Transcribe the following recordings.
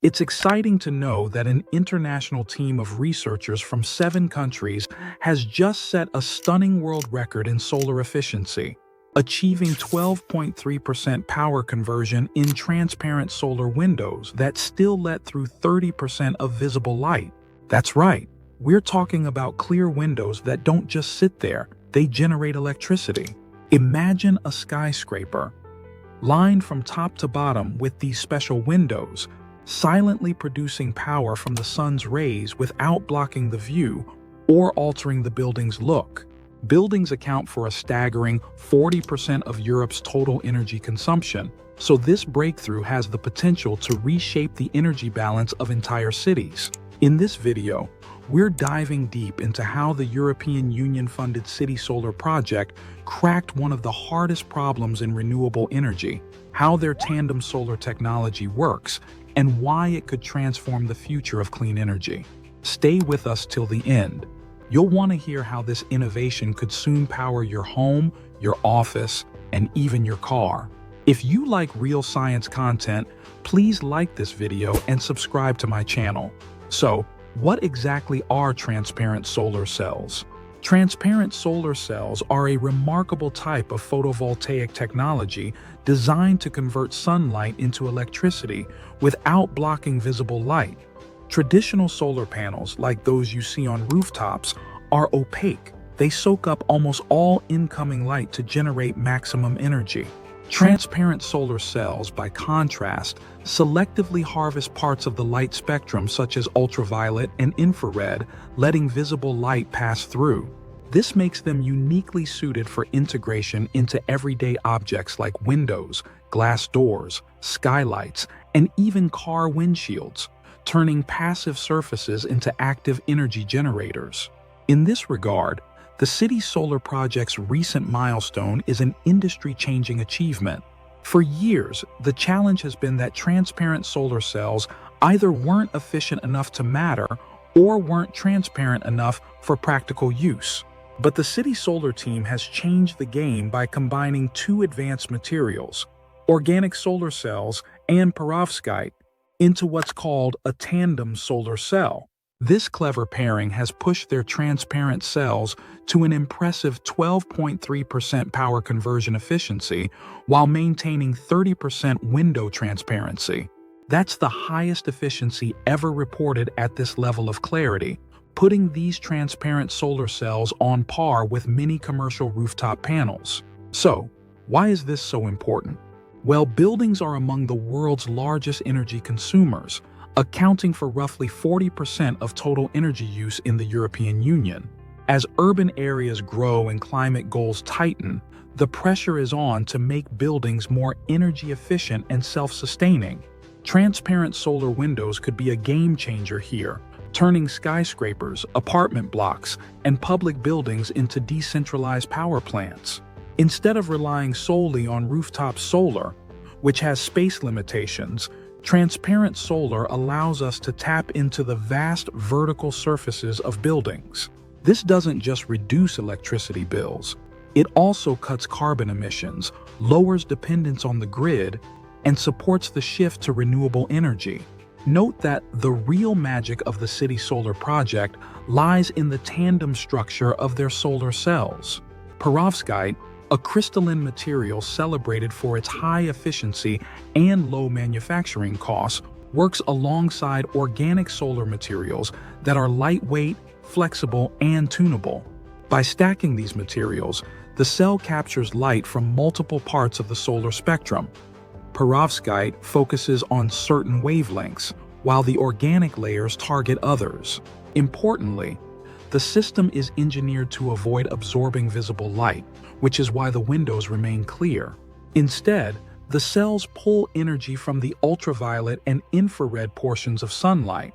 It's exciting to know that an international team of researchers from 7 countries has just set a stunning world record in solar efficiency, achieving 12.3% power conversion in transparent solar windows that still let through 30% of visible light. That's right, we're talking about clear windows that don't just sit there, they generate electricity. Imagine a skyscraper, lined from top to bottom with these special windows, silently producing power from the sun's rays without blocking the view or altering the building's look. Buildings account for a staggering 40% of Europe's total energy consumption, so this breakthrough has the potential to reshape the energy balance of entire cities. In this video, we're diving deep into how the European Union-funded CitySolar project cracked one of the hardest problems in renewable energy, how their tandem solar technology works, and why it could transform the future of clean energy. Stay with us till the end. You'll want to hear how this innovation could soon power your home, your office, and even your car. If you like real science content, please like this video and subscribe to my channel. So, what exactly are transparent solar cells? Transparent solar cells are a remarkable type of photovoltaic technology designed to convert sunlight into electricity without blocking visible light. Traditional solar panels, like those you see on rooftops, are opaque. They soak up almost all incoming light to generate maximum energy. Transparent solar cells, by contrast, selectively harvest parts of the light spectrum such as ultraviolet and infrared, letting visible light pass through. This makes them uniquely suited for integration into everyday objects like windows, glass doors, skylights, and even car windshields, turning passive surfaces into active energy generators. In this regard, the CitySolar project's recent milestone is an industry-changing achievement. For years, the challenge has been that transparent solar cells either weren't efficient enough to matter or weren't transparent enough for practical use. But the CitySolar team has changed the game by combining 2 advanced materials, organic solar cells and perovskite, into what's called a tandem solar cell. This clever pairing has pushed their transparent cells to an impressive 12.3% power conversion efficiency while maintaining 30% window transparency. That's the highest efficiency ever reported at this level of clarity, putting these transparent solar cells on par with many commercial rooftop panels. So, why is this so important? Well, buildings are among the world's largest energy consumers, accounting for roughly 40% of total energy use in the European Union. As urban areas grow and climate goals tighten, the pressure is on to make buildings more energy efficient and self-sustaining. Transparent solar windows could be a game changer here, turning skyscrapers, apartment blocks, and public buildings into decentralized power plants. Instead of relying solely on rooftop solar, which has space limitations, transparent solar allows us to tap into the vast vertical surfaces of buildings. This doesn't just reduce electricity bills, it also cuts carbon emissions, lowers dependence on the grid, and supports the shift to renewable energy. Note that the real magic of the CitySolar project lies in the tandem structure of their solar cells. Perovskite, a crystalline material celebrated for its high efficiency and low manufacturing costs, works alongside organic solar materials that are lightweight, flexible, and tunable. By stacking these materials, the cell captures light from multiple parts of the solar spectrum. Perovskite focuses on certain wavelengths, while the organic layers target others. Importantly, the system is engineered to avoid absorbing visible light, which is why the windows remain clear. Instead, the cells pull energy from the ultraviolet and infrared portions of sunlight,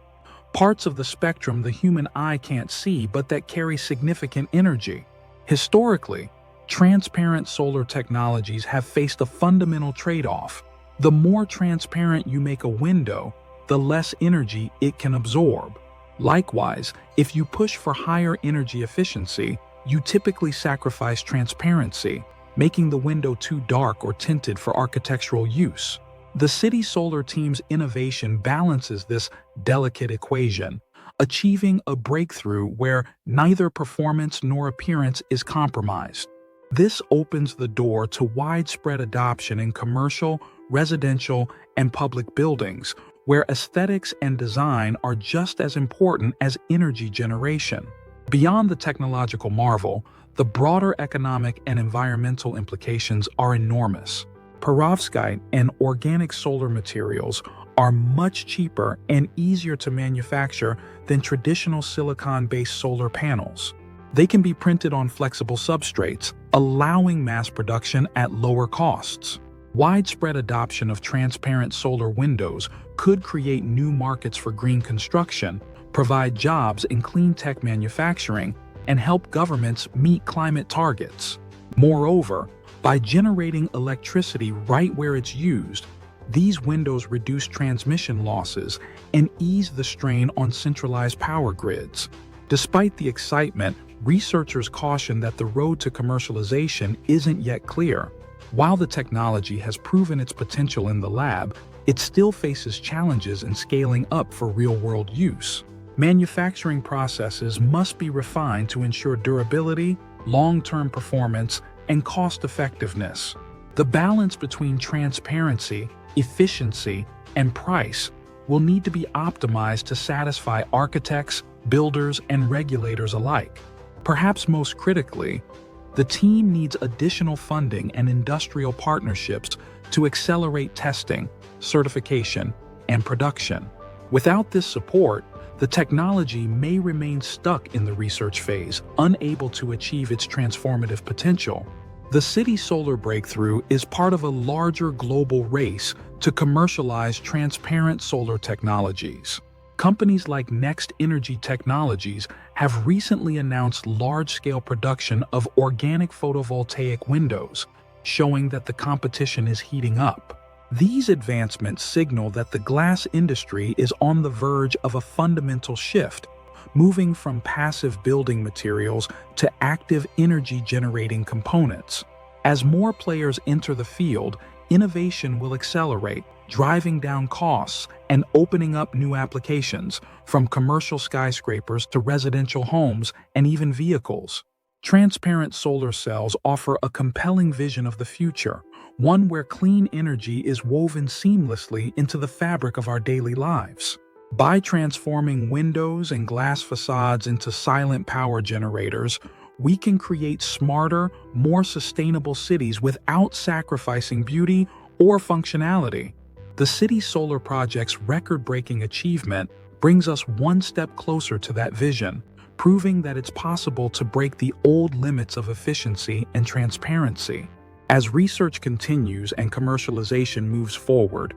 parts of the spectrum the human eye can't see but that carry significant energy. Historically, transparent solar technologies have faced a fundamental trade-off. The more transparent you make a window, the less energy it can absorb. Likewise, if you push for higher energy efficiency, you typically sacrifice transparency, making the window too dark or tinted for architectural use. The CitySolar team's innovation balances this delicate equation, achieving a breakthrough where neither performance nor appearance is compromised. This opens the door to widespread adoption in commercial, residential, and public buildings, where aesthetics and design are just as important as energy generation. Beyond the technological marvel, the broader economic and environmental implications are enormous. Perovskite and organic solar materials are much cheaper and easier to manufacture than traditional silicon-based solar panels. They can be printed on flexible substrates, allowing mass production at lower costs. Widespread adoption of transparent solar windows could create new markets for green construction, provide jobs in clean tech manufacturing, and help governments meet climate targets. Moreover, by generating electricity right where it's used, these windows reduce transmission losses and ease the strain on centralized power grids. Despite the excitement, researchers caution that the road to commercialization isn't yet clear. While the technology has proven its potential in the lab, it still faces challenges in scaling up for real-world use. Manufacturing processes must be refined to ensure durability, long-term performance, and cost-effectiveness. The balance between transparency, efficiency, and price will need to be optimized to satisfy architects, builders, and regulators alike. Perhaps most critically, the team needs additional funding and industrial partnerships to accelerate testing, certification, and production. Without this support, the technology may remain stuck in the research phase, unable to achieve its transformative potential. The CitySolar breakthrough is part of a larger global race to commercialize transparent solar technologies. Companies like Next Energy Technologies have recently announced large-scale production of organic photovoltaic windows, showing that the competition is heating up. These advancements signal that the glass industry is on the verge of a fundamental shift, moving from passive building materials to active energy-generating components. As more players enter the field, innovation will accelerate, driving down costs and opening up new applications, from commercial skyscrapers to residential homes and even vehicles. Transparent solar cells offer a compelling vision of the future, one where clean energy is woven seamlessly into the fabric of our daily lives. By transforming windows and glass facades into silent power generators, we can create smarter, more sustainable cities without sacrificing beauty or functionality. The CitySolar project's record-breaking achievement brings us one step closer to that vision, proving that it's possible to break the old limits of efficiency and transparency. As research continues and commercialization moves forward,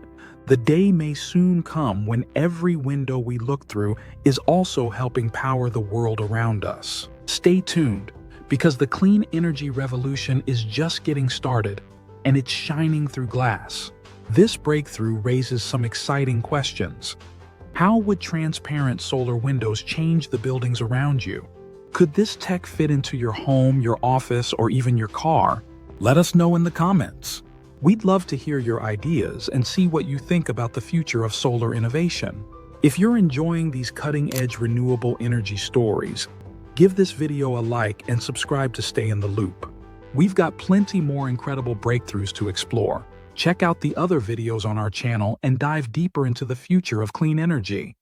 the day may soon come when every window we look through is also helping power the world around us. Stay tuned, because the clean energy revolution is just getting started, and it's shining through glass. This breakthrough raises some exciting questions. How would transparent solar windows change the buildings around you? Could this tech fit into your home, your office, or even your car? Let us know in the comments. We'd love to hear your ideas and see what you think about the future of solar innovation. If you're enjoying these cutting-edge renewable energy stories, give this video a like and subscribe to stay in the loop. We've got plenty more incredible breakthroughs to explore. Check out the other videos on our channel and dive deeper into the future of clean energy.